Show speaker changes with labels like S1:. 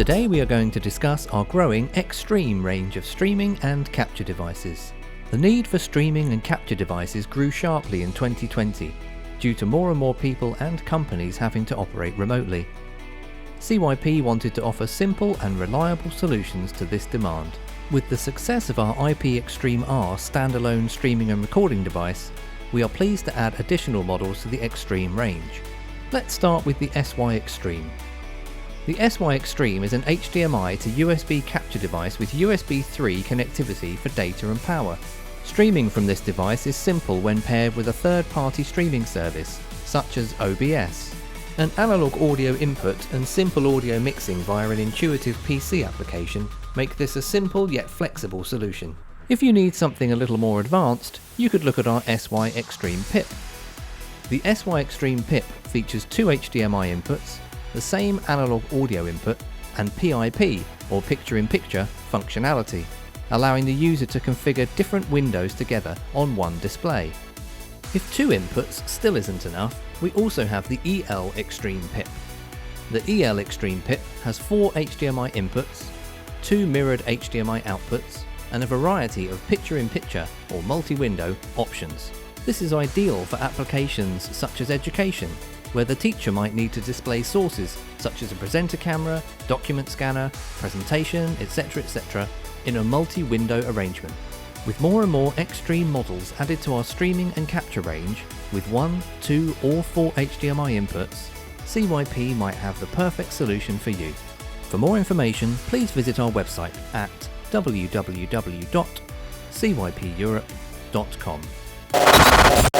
S1: Today we are going to discuss our growing Xtream range of streaming and capture devices. The need for streaming and capture devices grew sharply in 2020 due to more and more people and companies having to operate remotely. CYP wanted to offer simple and reliable solutions to this demand. With the success of our ip-xtream-r standalone streaming and recording device, we are pleased to add additional models to the Xtream range. Let's start with the SY-XTREAM. The SY-XTREAM is an HDMI to USB capture device with USB 3 connectivity for data and power. Streaming from this device is simple when paired with a third-party streaming service, such as OBS. An analog audio input and simple audio mixing via an intuitive PC application make this a simple yet flexible solution. If you need something a little more advanced, you could look at our SY-XTREAM-PIP. The SY-XTREAM-PIP features two HDMI inputs, the same analog audio input, and PIP, or picture-in-picture, functionality, allowing the user to configure different windows together on one display. If two inputs still isn't enough, we also have the EL-XTREAM-PIP. The EL-XTREAM-PIP has four HDMI inputs, two mirrored HDMI outputs, and a variety of picture-in-picture or multi-window options. This is ideal for applications such as education, where the teacher might need to display sources such as a presenter camera, document scanner, presentation, etc. in a multi-window arrangement. With more and more Xtream models added to our streaming and capture range, with 1, 2 or 4 HDMI inputs, CYP might have the perfect solution for you. For more information, please visit our website at www.cypeurope.com.